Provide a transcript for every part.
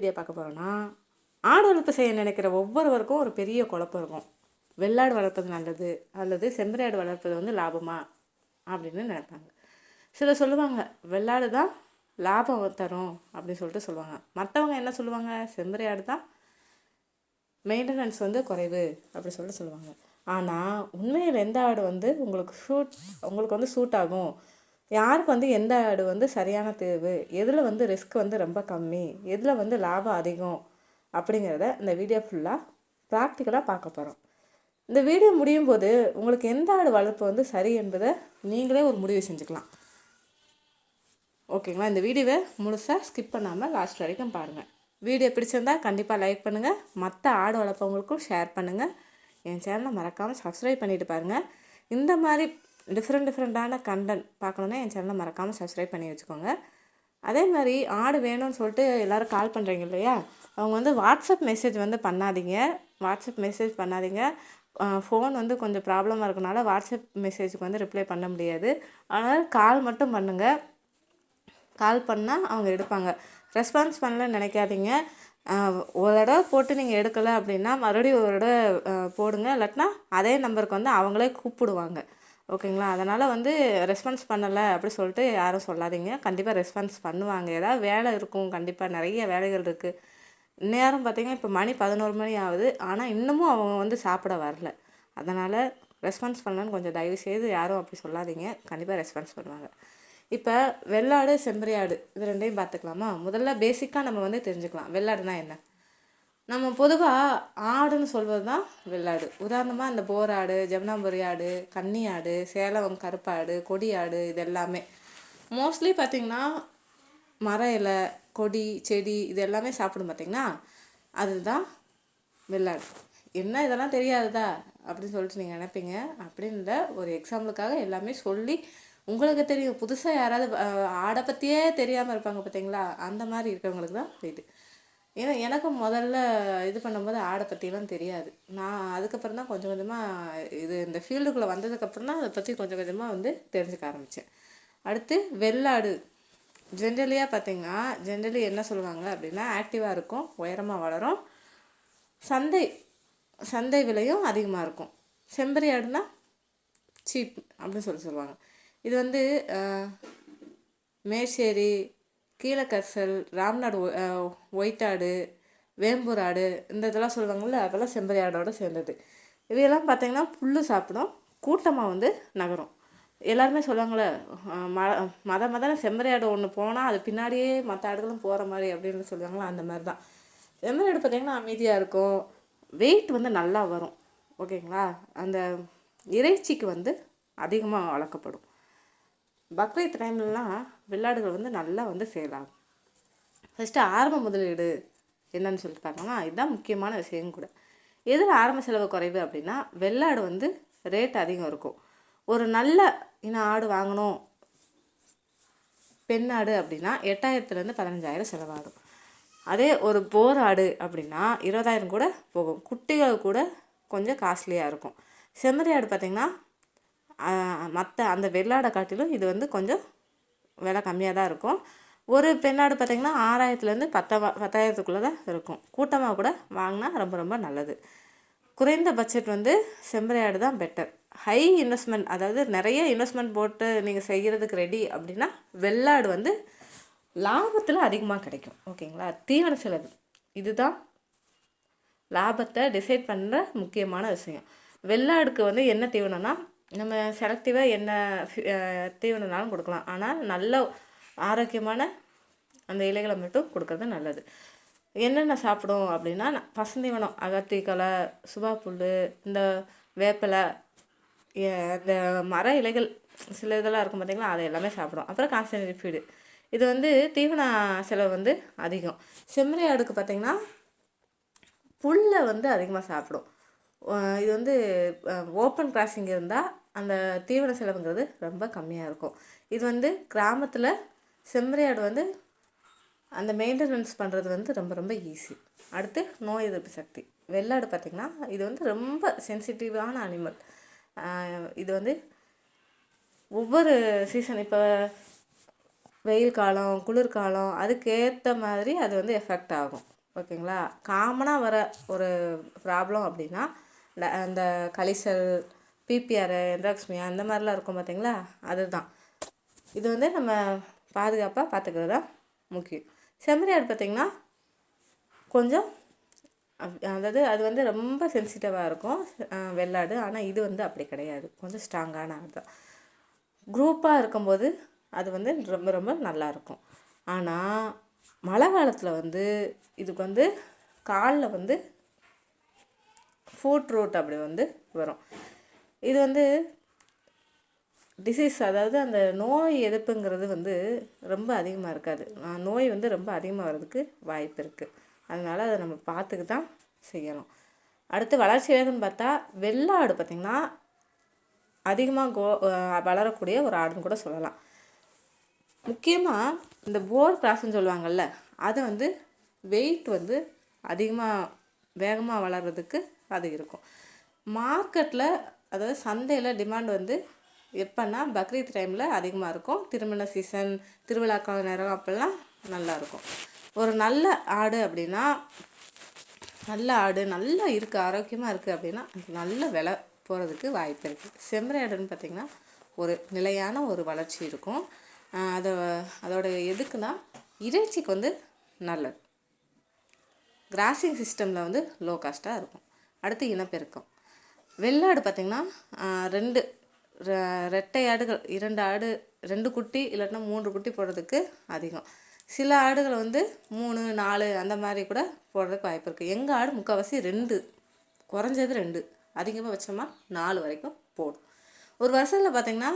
Video பார்க்க போகிறோன்னா, ஆடு வளர்ப்பு செய்ய நினைக்கிற ஒவ்வொருவருக்கும் ஒரு பெரிய குழப்பம் இருக்கும். வெள்ளாடு வளர்ப்பது நல்லது அல்லது செம்பறியாடு வளர்ப்பது வந்து லாபமா அப்படின்னு நினைப்பாங்க. சிலர் சொல்லுவாங்க வெள்ளாடு தான் லாபம் தரும் அப்படின்னு சொல்லிட்டு சொல்லுவாங்க. மற்றவங்க என்ன சொல்லுவாங்க, செம்பறியாடு தான் மெயின்டெனன்ஸ் வந்து குறைவு அப்படி சொல்லிட்டு சொல்லுவாங்க. ஆனால் உண்மையில் எந்த ஆடு வந்து உங்களுக்கு வந்து சூட் ஆகும், யாருக்கு வந்து எந்த ஆடு வந்து சரியான தேர்வு, எதில் வந்து ரிஸ்க் வந்து ரொம்ப கம்மி, எதில் வந்து லாபம் அதிகம் அப்படிங்கிறத இந்த வீடியோ ஃபுல்லாக ப்ராக்டிக்கலாக பார்க்க போகிறோம். இந்த வீடியோ முடியும் போது உங்களுக்கு எந்த ஆடு வளர்ப்பு வந்து சரி என்பதை நீங்களே ஒரு முடிவு செஞ்சுக்கலாம். ஓகேங்களா? இந்த வீடியோவை முழுசாக ஸ்கிப் பண்ணாமல் லாஸ்ட் வரைக்கும் பாருங்கள். வீடியோ பிடிச்சிருந்தா கண்டிப்பாக லைக் பண்ணுங்கள், மற்ற ஆடு வளர்ப்பவங்களுக்கும் ஷேர் பண்ணுங்கள். என் சேனலை மறக்காமல் சப்ஸ்கிரைப் பண்ணிவிட்டு பாருங்கள். இந்த மாதிரி டிஃப்ரெண்ட்டான கண்டென்ட் பார்க்கணுன்னா என் சேனலை மறக்காமல் சப்ஸ்கிரைப் பண்ணி வச்சுக்கோங்க. அதே மாதிரி ஆடு வேணும்னு சொல்லிட்டு எல்லோரும் கால் பண்ணுறீங்க இல்லையா, அவங்க வந்து வாட்ஸ்அப் மெசேஜ் வந்து பண்ணாதீங்க. ஃபோன் வந்து கொஞ்சம் ப்ராப்ளமாக இருக்கனால வாட்ஸ்அப் மெசேஜுக்கு வந்து ரிப்ளை பண்ண முடியாது. அதனால் கால் மட்டும் பண்ணுங்கள். கால் பண்ணால் அவங்க எடுப்பாங்க. ரெஸ்பான்ஸ் பண்ணலன்னு நினைக்காதீங்க. ஒரு தடவை போட்டு நீங்கள் எடுக்கலை அப்படின்னா மறுபடியும் ஒரு தடவை போடுங்க, இல்லாட்டினா அதே நம்பருக்கு வந்து அவங்களே கூப்பிடுவாங்க. ஓகேங்களா? அதனால் வந்து ரெஸ்பான்ஸ் பண்ணலை அப்படி சொல்லிட்டு யாரும் சொல்லாதீங்க. கண்டிப்பாக ரெஸ்பான்ஸ் பண்ணுவாங்க. ஏதாவது வேலை இருக்கும், கண்டிப்பாக நிறைய வேலைகள் இருக்குது. இந்நேரம் பார்த்திங்கன்னா இப்போ மணி 11 மணி ஆகுது, ஆனால் இன்னமும் அவங்க வந்து சாப்பிட வரல. அதனால் ரெஸ்பான்ஸ் பண்ணலன்னு கொஞ்சம் தயவுசெய்து யாரும் அப்படி சொல்லாதீங்க. கண்டிப்பாக ரெஸ்பான்ஸ் பண்ணுவாங்க. இப்போ வெள்ளாடு செம்பறியாடு இது ரெண்டையும் பார்த்துக்கலாமா? முதல்ல பேசிக்காக நம்ம வந்து தெரிஞ்சுக்கலாம் வெள்ளாடுனா என்ன. நம்ம பொதுவாக ஆடுன்னு சொல்வது தான் வெள்ளாடு. உதாரணமாக இந்த போர் ஆடு, ஜமுனாபுரி ஆடு, கன்னி ஆடு, சேலம் கருப்பாடு, கொடி ஆடு, இது எல்லாமே மோஸ்ட்லி பார்த்திங்கன்னா மர இலை, கொடி, செடி இது எல்லாமே சாப்பிடும் பார்த்திங்கன்னா, அதுதான் வெள்ளாடு. என்ன இதெல்லாம் தெரியாததா அப்படின்னு சொல்லிட்டு நீங்கள் நினைப்பீங்க. அப்படின்ற ஒரு எக்ஸாம்பிளுக்காக எல்லாமே சொல்லி உங்களுக்கு தெரியும். புதுசாக யாராவது ஆடை பற்றியே தெரியாமல் இருப்பாங்க பார்த்தீங்களா, அந்த மாதிரி இருக்கிறவங்களுக்கு தான் இது. ஏன்னா எனக்கும் முதல்ல இது பண்ணும்போது ஆடை பற்றிலாம் தெரியாது. நான் அதுக்கப்புறம் தான் கொஞ்சம் கொஞ்சமாக இந்த ஃபீல்டுக்குள்ளே வந்ததுக்கப்புறம் தான் அதை பற்றி கொஞ்சம் கொஞ்சமாக வந்து தெரிஞ்சுக்க ஆரம்பித்தேன். அடுத்து வெள்ளாடு ஜென்ரலியாக பார்த்திங்கன்னா என்ன சொல்லுவாங்க அப்படின்னா, ஆக்டிவாக இருக்கும், உயரமாக வளரும், சந்தை விலையும் அதிகமாக இருக்கும். செம்பறி ஆடுனா சீப் அப்படின்னு சொல்லுவாங்க. இது வந்து மேச்சேரி, கீழக்கர்சல், ராம்நாடு ஒயிட்டாடு, வேம்பூர் ஆடு இந்த இதெல்லாம் சொல்லுவாங்கள்ல, அதெல்லாம் செம்பறி ஆடோடு சேர்ந்தது. இவையெல்லாம் பார்த்திங்கன்னா புல் சாப்பிடும், கூட்டமாக வந்து நகரும். எல்லாருமே சொல்லுவாங்களே மதன செம்பறி ஆடு ஒன்று போனால் அது பின்னாடியே மற்ற ஆடுகளும் போகிற மாதிரி அப்படின்னு சொல்லுவாங்களா, அந்த மாதிரி தான். செம்பறி ஆடு பார்த்திங்கன்னா அமைதியாக இருக்கும், வெயிட் வந்து நல்லா வரும். ஓகேங்களா? அந்த இறைச்சிக்கு வந்து அதிகமாக வளர்க்கப்படும். பக்ரீத் டைம்லலாம் வெள்ளாடுகள் வந்து நல்லா வந்து சேல் ஆகும். ஃபஸ்ட்டு ஆரம்ப முதலீடு என்னன்னு சொல்லிட்டு பார்க்கணும்னா, இதுதான் முக்கியமான விஷயம் கூட. எதில் ஆரம்ப செலவு குறைவு அப்படின்னா, வெள்ளாடு வந்து ரேட் அதிகம் இருக்கும். ஒரு நல்ல இன்னும் ஆடு வாங்கணும் பெண் ஆடு அப்படின்னா 8000 15,000 செலவாகும். அதே ஒரு போர் ஆடு அப்படின்னா 20,000 கூட போகும். குட்டிகள் கூட கொஞ்சம் காஸ்ட்லியாக இருக்கும். செம்மறி ஆடு பார்த்திங்கன்னா மற்ற அந்த வெள்ளாடை காட்டிலும் இது வந்து கொஞ்சம் விலை கம்மியாக தான் இருக்கும். ஒரு பெண்ணாடு பார்த்திங்கன்னா 6,000 10,000 தான் இருக்கும். கூட்டமாக கூட வாங்கினா ரொம்ப ரொம்ப நல்லது. குறைந்த பட்ஜெட் வந்து செம்பறி ஆடு தான் பெட்டர். ஹை இன்வெஸ்ட்மெண்ட், அதாவது நிறைய இன்வெஸ்ட்மெண்ட் போட்டு நீங்கள் செய்கிறதுக்கு ரெடி அப்படின்னா வெள்ளாடு வந்து லாபத்தில் அதிகமாக கிடைக்கும். ஓகேங்களா? தீவன செலவு இதுதான் லாபத்தை டிசைட் பண்ணுற முக்கியமான விஷயம். வெள்ளாடுக்கு வந்து என்ன தீவனம்னா, நம்ம செலக்டிவாக என்ன தீவனம்னாலும் கொடுக்கலாம், ஆனால் நல்ல ஆரோக்கியமான அந்த இலைகளை மட்டும் கொடுக்கறது நல்லது. என்னென்ன சாப்பிடும் அப்படின்னா, பசுந்தீவனம், அகத்திக்கலை, சுபாப்புல், இந்த வேப்பிலை, இந்த மர இலைகள் சில இதெல்லாம் இருக்கும் பார்த்திங்களா, அதை எல்லாமே சாப்பிடும். அப்புறம் கான்சன்ட்ரேட் ஃபீடு, இது வந்து தீவன செலவு வந்து அதிகம். செம்மறி ஆடுக்கு பார்த்திங்கன்னா புல்லை வந்து அதிகமாக சாப்பிடும். இது வந்து ஓப்பன் கிராசிங் இருந்தால் அந்த தீவன செலவுங்கிறது ரொம்ப கம்மியாக இருக்கும். இது வந்து கிராமத்தில் செம்மறி ஆடு வந்து அந்த மெயின்டெனன்ஸ் பண்ணுறது வந்து ரொம்ப ரொம்ப ஈஸி. அடுத்து நோய் எதிர்ப்பு சக்தி. வெள்ளாடு பார்த்திங்கன்னா இது வந்து ரொம்ப சென்சிட்டிவான அனிமல். இது வந்து ஒவ்வொரு சீசன், இப்போ வெயில் காலம் குளிர்காலம் அதுக்கேற்ற மாதிரி அது வந்து எஃபெக்ட் ஆகும். ஓகேங்களா. காமனாக வர ஒரு ப்ராப்ளம் அப்படின்னா அந்த கழிசல், பிபிஆர், என்ட்ராக்ஸ்மியா அந்த மாதிரிலாம் இருக்கும் பார்த்தீங்களா, அதுதான். இது வந்து நம்ம பாதுகாப்பாக பார்த்துக்கிறது தான் முக்கியம். செம்மறி ஆடு பார்த்திங்கன்னா கொஞ்சம் அதாவது அது வந்து ரொம்ப சென்சிட்டிவாக இருக்கும் வெள்ளாடு. ஆனால் இது வந்து அப்படி கிடையாது, கொஞ்சம் ஸ்ட்ராங்கான ஆடு தான். குரூப்பாக இருக்கும்போது அது வந்து ரொம்ப ரொம்ப நல்லாயிருக்கும். ஆனால் மழை காலத்தில் வந்து இதுக்கு வந்து காலில் வந்து ஃபுட் ரூட் அப்படி வந்து வரும். இது வந்து டிசீஸ், அதாவது அந்த நோய் எதிர்ப்புங்கிறது வந்து ரொம்ப அதிகமாக இருக்காது. நோய் வந்து ரொம்ப அதிகமாக வர்றதுக்கு வாய்ப்பு இருக்குது. அதனால் அதை நம்ம பார்த்துக்கு தான் செய்யணும். அடுத்து வளர்ச்சி வேகம்னு பார்த்தா வெள்ளாடு பார்த்திங்கன்னா அதிகமாக வளரக்கூடிய ஒரு ஆடுன்னு கூட சொல்லலாம். முக்கியமாக இந்த போர் கிராஸ்ன்னு சொல்லுவாங்கள்ல, அது வந்து வெயிட் வந்து அதிகமாக வேகமாக வளர்கிறதுக்கு அது இருக்கும். மார்க்கெட்டில் அதாவது சந்தையில் டிமாண்ட் வந்து எப்போன்னா பக்ரீத் டைமில் அதிகமாக இருக்கும். திருமண சீசன், திருவிழாக்கால நேரம் அப்போல்லாம் நல்லாயிருக்கும். ஒரு நல்ல ஆடு அப்படின்னா, நல்ல ஆடு நல்லா இருக்குது, ஆரோக்கியமாக இருக்குது அப்படின்னா நல்ல விலை போகிறதுக்கு வாய்ப்பு இருக்குது. செம்மறி ஆடுன்னு பார்த்திங்கன்னா ஒரு நிலையான ஒரு வளர்ச்சி இருக்கும். அதோட எதுக்குன்னா இறைச்சிக்கு வந்து நல்லது. கிராசிங் சிஸ்டமில் வந்து லோ காஸ்ட்டாக இருக்கும். அடுத்து இனப்பெருக்கம். வெள்ளாடு பார்த்திங்கன்னா ரெட்டை ஆடுகள், 2 ஆடு 2 குட்டி இல்லைன்னா 3 குட்டி போடுறதுக்கு அதிகம். சில ஆடுகள் வந்து 3, 4 அந்த மாதிரி கூட போடுறதுக்கு வாய்ப்பு இருக்குது. எங்கள் ஆடு முக்கால்வாசி 2, குறைஞ்சது 2, அதிகபட்சமாக 4 வரைக்கும் போடும். ஒரு வருஷத்தில் பார்த்திங்கன்னா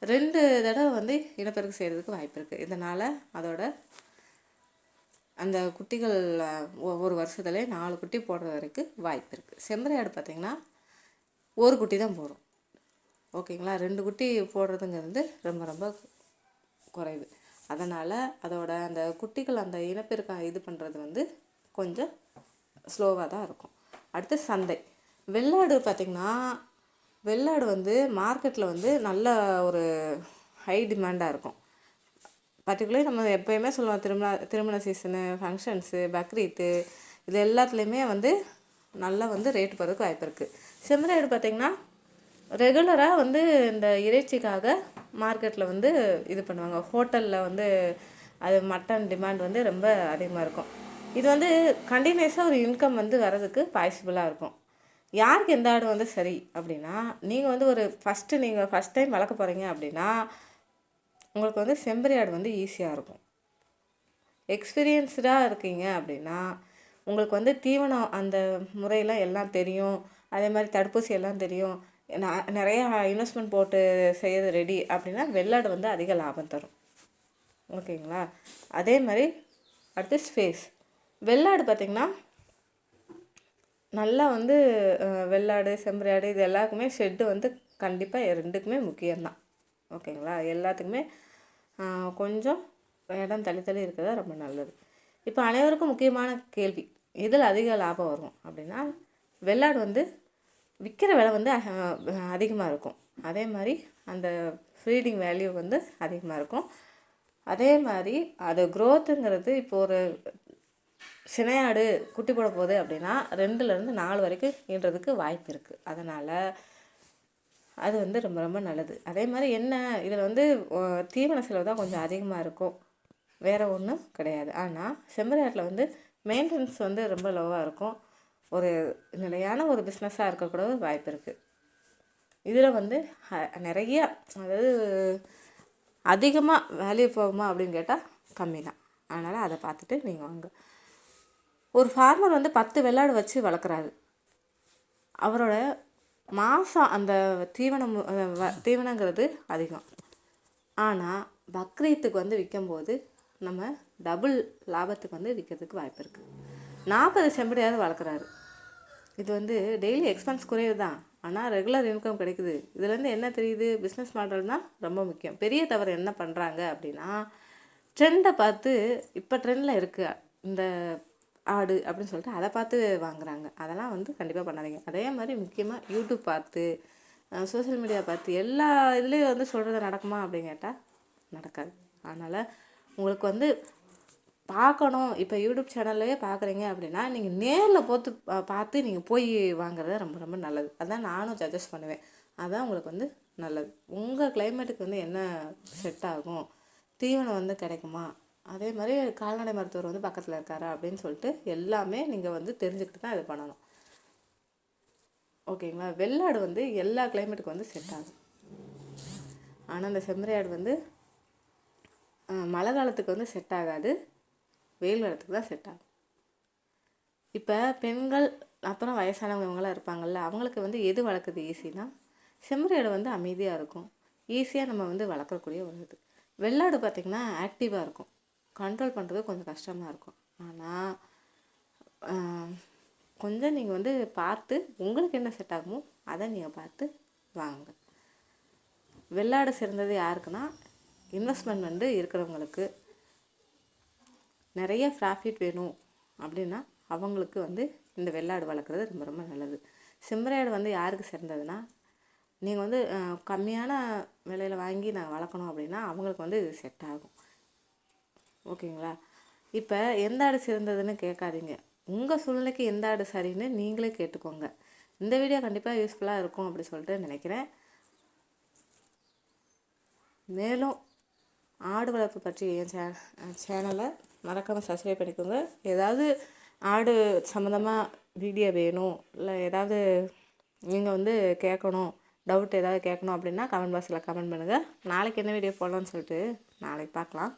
2 தடவை வந்து இனப்பெருக்கம் செய்கிறதுக்கு வாய்ப்பு இருக்குது. இதனால் அதோட அந்த குட்டிகள் ஒவ்வொரு வருஷத்துலேயே 4 குட்டி போடுற வரைக்கும் வாய்ப்பு இருக்குது. செம்மறி ஆடு பார்த்திங்கன்னா 1 குட்டி தான் போடும். ஓகேங்களா. 2 குட்டி போடுறதுங்கிறது ரொம்ப ரொம்ப குறைவு. அதனால் அதோட அந்த குட்டிகள் அந்த இனப்பெருக்கம் இது பண்ணுறது வந்து கொஞ்சம் ஸ்லோவாக தான் இருக்கும். அடுத்து சந்தை. வெள்ளாடு பார்த்திங்கன்னா வெள்ளாடு வந்து மார்க்கெட்டில் வந்து நல்ல ஒரு ஹை டிமாண்டாக இருக்கும். பர்டிகுலர்லி நம்ம எப்போயுமே சொல்லுவோம், திருமண சீசனு, ஃபங்க்ஷன்ஸு, பக்ரீத்து, இது எல்லாத்துலேயுமே வந்து நல்லா வந்து ரேட்டு போகிறதுக்கு வாய்ப்பு இருக்குது. செம்மறி ஆடு பார்த்திங்கன்னா ரெகுலராக வந்து இந்த இறைச்சிக்காக மார்க்கெட்டில் வந்து இது பண்ணுவாங்க. ஹோட்டலில் வந்து அது மட்டன் டிமாண்ட் வந்து ரொம்ப அதிகமாக இருக்கும். இது வந்து கண்டினியூஸாக ஒரு இன்கம் வந்து வர்றதுக்கு பாசிபிளாக இருக்கும். யாருக்கு எந்த ஆடு வந்து சரி அப்படின்னா, நீங்கள் வந்து ஒரு ஃபஸ்ட் டைம் வளர்க்க போகிறீங்க அப்படின்னா உங்களுக்கு வந்து செம்மறி ஆடு வந்து ஈஸியாக இருக்கும். எக்ஸ்பீரியன்ஸ்டாக இருக்கீங்க அப்படின்னா உங்களுக்கு வந்து தீவனம் அந்த முறையில் எல்லாம் தெரியும், அதே மாதிரி தடுப்பூசி எல்லாம் தெரியும், நிறையா இன்வெஸ்ட்மெண்ட் போட்டு செய்யறது ரெடி அப்படின்னா வெள்ளாடு வந்து அதிக லாபம் தரும். ஓகேங்களா. அதே மாதிரி அடுத்து ஸ்பேஸ். வெள்ளாடு பார்த்திங்கன்னா நல்லா வந்து வெள்ளாடு, செம்மறி ஆடு இது எல்லாருக்குமே ஷெட்டு வந்து கண்டிப்பாக 2க்குமே முக்கியம்தான். ஓகேங்களா. எல்லாத்துக்குமே கொஞ்சம் இடம் தள்ளி தள்ளி இருக்கிறதா ரொம்ப நல்லது. இப்போ அனைவருக்கும் முக்கியமான கேள்வி, இதில் அதிக லாபம் வரும் அப்படின்னா வெள்ளாடு வந்து விற்கிற விலை வந்து அதிகமாக இருக்கும். அதே மாதிரி அந்த ப்ரீடிங் வேல்யூ வந்து அதிகமாக இருக்கும். அதே மாதிரி அது க்ரோத்துங்கிறது இப்போ ஒரு சினையாடு குட்டி போட போகுது அப்படின்னா 2லேருந்து 4 வரைக்கும் ஈன்றதுக்கு வாய்ப்பு இருக்குது. அதனால் அது வந்து ரொம்ப ரொம்ப நல்லது. அதே மாதிரி என்ன இதில் வந்து தீவன செலவு தான் கொஞ்சம் அதிகமாக இருக்கும், வேறு ஒன்றும் கிடையாது. ஆனால் செம்மறி ஆட்டில் வந்து மெயின்டெனன்ஸ் வந்து ரொம்ப லோவாக இருக்கும். ஒரு நிலையான ஒரு பிஸ்னஸாக இருக்கக்கூட வாய்ப்பு இருக்குது. இதில் வந்து நிறைய, அதாவது அதிகமாக வேல்யூ போகுமா அப்படின்னு கேட்டால் கம்மி தான். அதனால் அதை பார்த்துட்டு நீங்கள் வாங்க. ஒரு ஃபார்மர் வந்து 10 வெள்ளாடு வச்சு வளர்க்குறாரு. அவரோட மாதம் அந்த தீவனங்கிறது அதிகம். ஆனால் பக்ரீத்துக்கு வந்து விற்கும்போது நம்ம டபுள் லாபத்துக்கு வந்து விற்கிறதுக்கு வாய்ப்பு இருக்குது. 40 செம்படியாவது வளர்க்குறாரு. இது வந்து டெய்லி எக்ஸ்பென்ஸ் குறைவு தான், ஆனால் ரெகுலர் இன்கம் கிடைக்குது. இதுலேருந்து என்ன தெரியுது, பிஸ்னஸ் மாடல் தான் ரொம்ப முக்கியம். பெரிய தவறு என்ன பண்ணுறாங்க அப்படின்னா, ட்ரெண்டை பார்த்து இப்போ ட்ரெண்டில் இருக்குது இந்த ஆடு அப்படின்னு சொல்லிட்டு அதை பார்த்து வாங்குறாங்க. அதெல்லாம் வந்து கண்டிப்பாக பண்ணாதீங்க. அதே மாதிரி முக்கியமாக யூடியூப் பார்த்து, சோஷியல் மீடியா பார்த்து எல்லா இதுலேயும் வந்து சொல்கிறது நடக்குமா அப்படின்னு கேட்டால் நடக்காது. அதனால் உங்களுக்கு வந்து பார்க்கணும். இப்போ யூடியூப் சேனல்லையே பார்க்குறீங்க அப்படின்னா நீங்கள் நேரில் பார்த்து நீங்கள் போய் வாங்குறது ரொம்ப ரொம்ப நல்லது. அதான் நானும் சஜஸ்ட் பண்ணுவேன். அதான் உங்களுக்கு வந்து நல்லது. உங்கள் கிளைமேட்டுக்கு வந்து என்ன செட் ஆகும், தீவனம் வந்து கிடைக்குமா, அதே மாதிரி கால்நடை மருத்துவர் வந்து பக்கத்தில் இருக்காரா அப்படின்னு சொல்லிட்டு எல்லாமே நீங்கள் வந்து தெரிஞ்சுக்கிட்டு தான் இது பண்ணணும். ஓகேங்களா? வெள்ளாடு வந்து எல்லா கிளைமேட்டுக்கு வந்து செட் ஆகும். ஆனால் இந்த செம்மறியாடு வந்து மழை காலத்துக்கு வந்து செட் ஆகாது, வெயில் காலத்துக்கு தான் செட் ஆகும். இப்போ பெண்கள் அப்புறம் வயசானவங்க இவங்களாம் இருப்பாங்கள்ல, அவங்களுக்கு வந்து எது வளர்க்குறது ஈஸினா, செம்மறியாடு வந்து அமைதியாக இருக்கும், ஈஸியாக நம்ம வந்து வளர்க்கக்கூடிய ஒரு இது. வெள்ளாடு பார்த்திங்கன்னா ஆக்டிவாக இருக்கும், கண்ட்ரோல் பண்ணுறது கொஞ்சம் கஷ்டமாக இருக்கும். ஆனால் கொஞ்சம் நீங்கள் வந்து பார்த்து உங்களுக்கு என்ன செட் ஆகுமோ அதை நீங்கள் பார்த்து வாங்க. வெள்ளாடு சிறந்தது யாருக்குன்னா, இன்வெஸ்ட்மெண்ட் வந்து இருக்கிறவங்களுக்கு, நிறைய ப்ராஃபிட் வேணும் அப்படின்னா அவங்களுக்கு வந்து இந்த வெள்ளாடு வளர்க்குறது ரொம்ப ரொம்ப நல்லது. செம்மறியாடு வந்து யாருக்கு சிறந்ததுன்னா, நீங்கள் வந்து கம்மியான விலையில் வாங்கி நான் வளர்க்கணும் அப்படின்னா அவங்களுக்கு வந்து இது செட் ஆகும். ஓகேங்களா? இப்போ எந்த ஆடு சிறந்ததுன்னு கேட்காதீங்க, உங்கள் சூழ்நிலைக்கு எந்த ஆடு சரின்னு நீங்களே கேட்டுக்கோங்க. இந்த வீடியோ கண்டிப்பாக யூஸ்ஃபுல்லாக இருக்கும் அப்படி சொல்லிட்டு நினைக்கிறேன். மேலும் ஆடு வளர்ப்பு பற்றி என் சேனலை மறக்காமல் சப்ஸ்கிரைப் பண்ணிக்கோங்க. ஏதாவது ஆடு சம்மந்தமாக வீடியோ வேணும், இல்லை ஏதாவது நீங்கள் வந்து கேட்கணும், டவுட் ஏதாவது கேட்கணும் அப்படின்னா கமெண்ட் பாக்ஸில் கமெண்ட் பண்ணுங்கள். நாளைக்கு என்ன வீடியோ போடலான்னு சொல்லிட்டு நாளைக்கு பார்க்கலாம்.